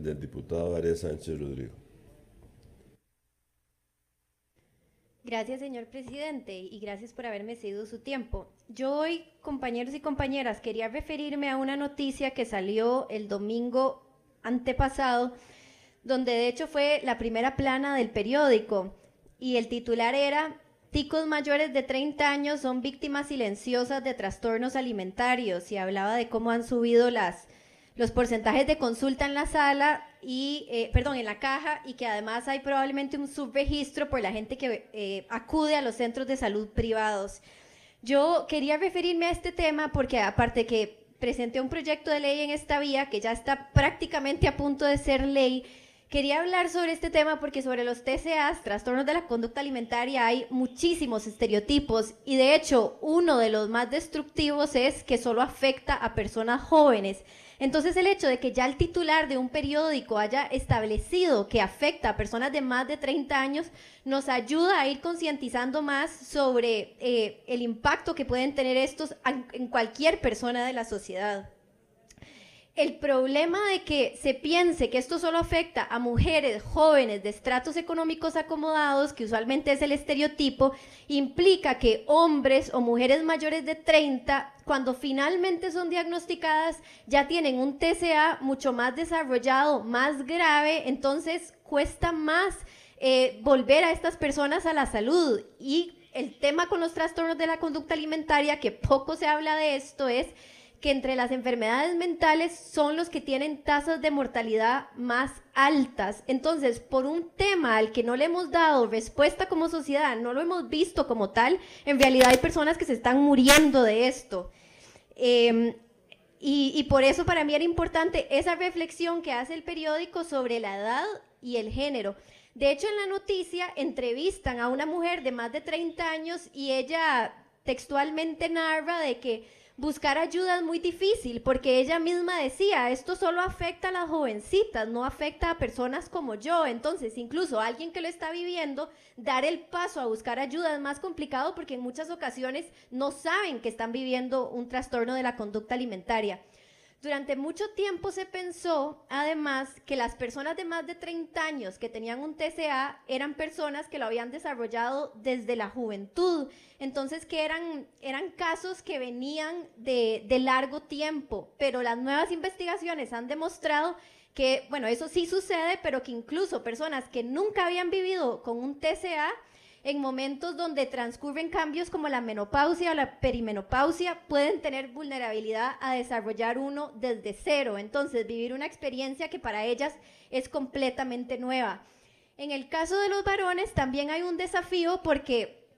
del diputado Arias Sánchez Rodrigo. Gracias, señor presidente, y gracias por haberme cedido su tiempo. Yo hoy, compañeros y compañeras, quería referirme a una noticia que salió el domingo antepasado, donde de hecho fue la primera plana del periódico, y el titular era: ticos mayores de 30 años son víctimas silenciosas de trastornos alimentarios, y hablaba de cómo han subido los porcentajes de consulta en la sala en la caja, y que además hay probablemente un subregistro por la gente que acude a los centros de salud privados. Yo quería referirme a este tema porque, aparte que presenté un proyecto de ley en esta vía que ya está prácticamente a punto de ser ley, quería hablar sobre este tema porque sobre los TCAs, trastornos de la conducta alimentaria, hay muchísimos estereotipos, y de hecho uno de los más destructivos es que solo afecta a personas jóvenes. Entonces, el hecho de que ya el titular de un periódico haya establecido que afecta a personas de más de 30 años nos ayuda a ir concientizando más sobre el impacto que pueden tener estos en cualquier persona de la sociedad. El problema de que se piense que esto solo afecta a mujeres jóvenes de estratos económicos acomodados, que usualmente es el estereotipo, implica que hombres o mujeres mayores de 30, cuando finalmente son diagnosticadas, ya tienen un TCA mucho más desarrollado, más grave. Entonces cuesta más volver a estas personas a la salud. Y el tema con los trastornos de la conducta alimentaria, que poco se habla de esto, es que entre las enfermedades mentales son los que tienen tasas de mortalidad más altas. Entonces, por un tema al que no le hemos dado respuesta como sociedad, no lo hemos visto como tal, en realidad hay personas que se están muriendo de esto. Y por eso para mí era importante esa reflexión que hace el periódico sobre la edad y el género. De hecho, en la noticia entrevistan a una mujer de más de 30 años y ella textualmente narra de que buscar ayuda es muy difícil, porque ella misma decía: esto solo afecta a las jovencitas, no afecta a personas como yo. Entonces, incluso a alguien que lo está viviendo, dar el paso a buscar ayuda es más complicado, porque en muchas ocasiones no saben que están viviendo un trastorno de la conducta alimentaria. Durante mucho tiempo se pensó, además, que las personas de más de 30 años que tenían un TCA eran personas que lo habían desarrollado desde la juventud. Entonces, que eran casos que venían de largo tiempo. Pero las nuevas investigaciones han demostrado que, bueno, eso sí sucede, pero que incluso personas que nunca habían vivido con un TCA, en momentos donde transcurren cambios como la menopausia o la perimenopausia, pueden tener vulnerabilidad a desarrollar uno desde cero. Entonces, vivir una experiencia que para ellas es completamente nueva. En el caso de los varones también hay un desafío, porque,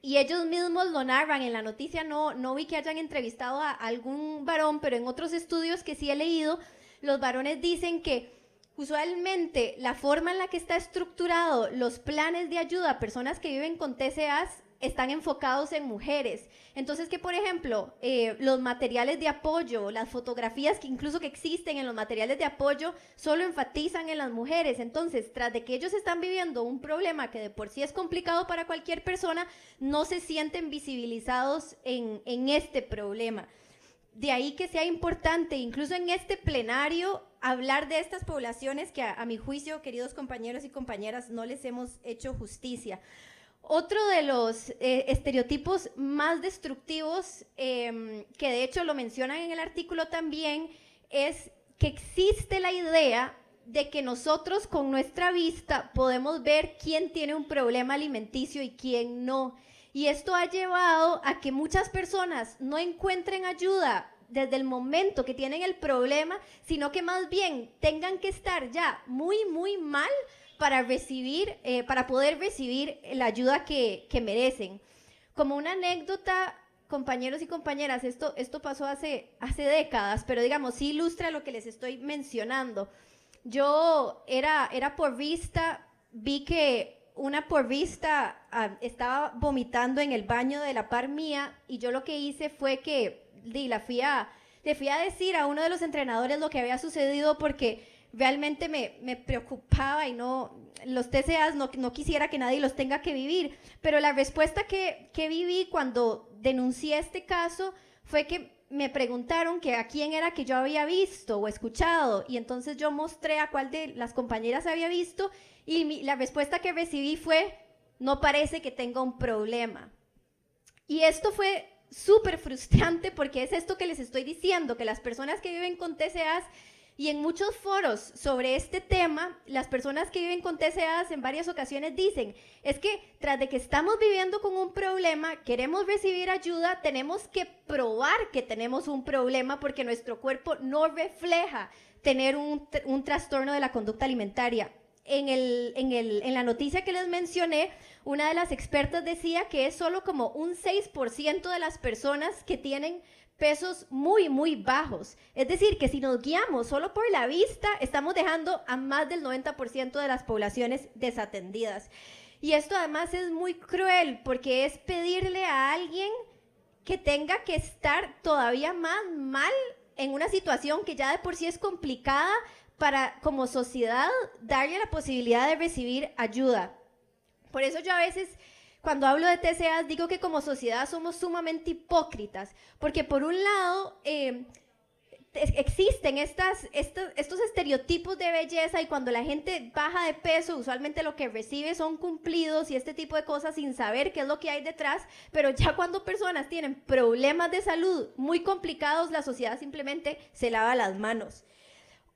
y ellos mismos lo narran en la noticia, no vi que hayan entrevistado a algún varón, pero en otros estudios que sí he leído, los varones dicen que usualmente la forma en la que está estructurado los planes de ayuda a personas que viven con TCAs están enfocados en mujeres. Entonces, que por ejemplo, los materiales de apoyo, las fotografías que incluso que existen en los materiales de apoyo, solo enfatizan en las mujeres. Entonces, tras de que ellos están viviendo un problema que de por sí es complicado para cualquier persona, no se sienten visibilizados en este problema. De ahí que sea importante, incluso en este plenario, hablar de estas poblaciones que a mi juicio, queridos compañeros y compañeras, no les hemos hecho justicia. Otro de los estereotipos más destructivos, que de hecho lo mencionan en el artículo también, es que existe la idea de que nosotros con nuestra vista podemos ver quién tiene un problema alimenticio y quién no. Y esto ha llevado a que muchas personas no encuentren ayuda desde el momento que tienen el problema, sino que más bien tengan que estar ya muy, muy mal para poder recibir la ayuda que merecen. Como una anécdota, compañeros y compañeras, esto pasó hace décadas, pero digamos, sí ilustra lo que les estoy mencionando. Yo era porrista, vi que una porrista estaba vomitando en el baño de la par mía, y yo lo que hice fue que le fui a decir a uno de los entrenadores lo que había sucedido, porque realmente me preocupaba, y los TCAs no quisiera que nadie los tenga que vivir. Pero la respuesta que viví cuando denuncié este caso fue que me preguntaron que a quién era que yo había visto o escuchado, y entonces yo mostré a cuál de las compañeras había visto, y la respuesta que recibí fue: no parece que tenga un problema. Y esto fue súper frustrante, porque es esto que les estoy diciendo, que las personas que viven con TCAs, y en muchos foros sobre este tema, las personas que viven con TCAs en varias ocasiones dicen, es que tras de que estamos viviendo con un problema, queremos recibir ayuda, tenemos que probar que tenemos un problema porque nuestro cuerpo no refleja tener un trastorno de la conducta alimentaria. En la noticia que les mencioné, una de las expertas decía que es solo como un 6% de las personas que tienen pesos muy, muy bajos. Es decir, que si nos guiamos solo por la vista, estamos dejando a más del 90% de las poblaciones desatendidas. Y esto además es muy cruel, porque es pedirle a alguien que tenga que estar todavía más mal en una situación que ya de por sí es complicada, para, como sociedad, darle la posibilidad de recibir ayuda. Por eso yo a veces, cuando hablo de TCAs, digo que como sociedad somos sumamente hipócritas, porque por un lado existen estos estereotipos de belleza, y cuando la gente baja de peso, usualmente lo que recibe son cumplidos y este tipo de cosas sin saber qué es lo que hay detrás, pero ya cuando personas tienen problemas de salud muy complicados, la sociedad simplemente se lava las manos.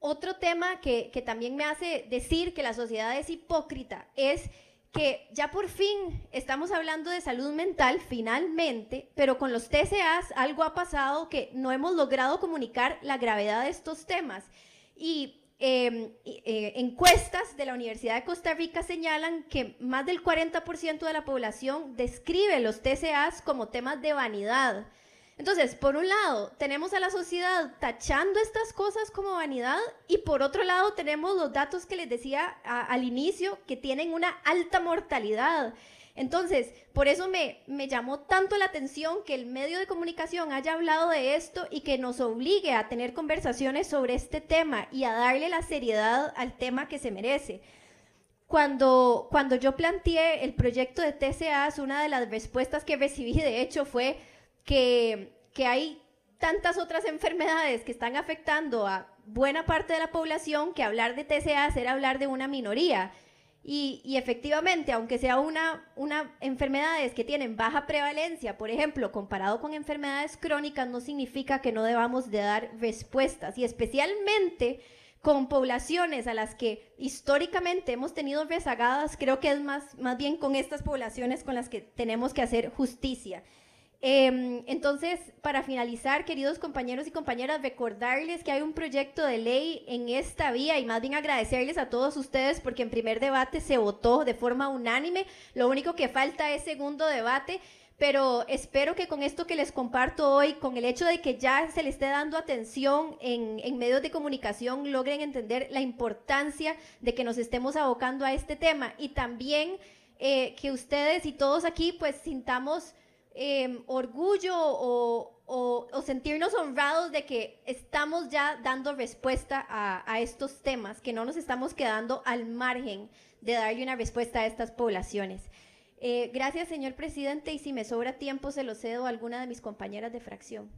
Otro tema que también me hace decir que la sociedad es hipócrita es que ya por fin estamos hablando de salud mental, finalmente, pero con los TCAs algo ha pasado, que no hemos logrado comunicar la gravedad de estos temas. Y encuestas de la Universidad de Costa Rica señalan que más del 40% de la población describe los TCAs como temas de vanidad. Entonces, por un lado, tenemos a la sociedad tachando estas cosas como vanidad, y por otro lado tenemos los datos que les decía al inicio, que tienen una alta mortalidad. Entonces, por eso me llamó tanto la atención que el medio de comunicación haya hablado de esto y que nos obligue a tener conversaciones sobre este tema y a darle la seriedad al tema que se merece. Cuando yo planteé el proyecto de TCAs, una de las respuestas que recibí, de hecho, fue que hay tantas otras enfermedades que están afectando a buena parte de la población, que hablar de TCAs era hablar de una minoría. Y efectivamente, aunque sea una enfermedades que tienen baja prevalencia, por ejemplo, comparado con enfermedades crónicas, no significa que no debamos de dar respuestas, y especialmente con poblaciones a las que históricamente hemos tenido rezagadas. Creo que es más bien con estas poblaciones con las que tenemos que hacer justicia. Entonces, para finalizar, queridos compañeros y compañeras, recordarles que hay un proyecto de ley en esta vía, y más bien agradecerles a todos ustedes porque en primer debate se votó de forma unánime. Lo único que falta es segundo debate, pero espero que con esto que les comparto hoy, con el hecho de que ya se le esté dando atención en medios de comunicación, logren entender la importancia de que nos estemos abocando a este tema, y también que ustedes y todos aquí pues sintamos orgullo o sentirnos honrados de que estamos ya dando respuesta a estos temas, que no nos estamos quedando al margen de darle una respuesta a estas poblaciones. Gracias, señor presidente, y si me sobra tiempo se lo cedo a alguna de mis compañeras de fracción.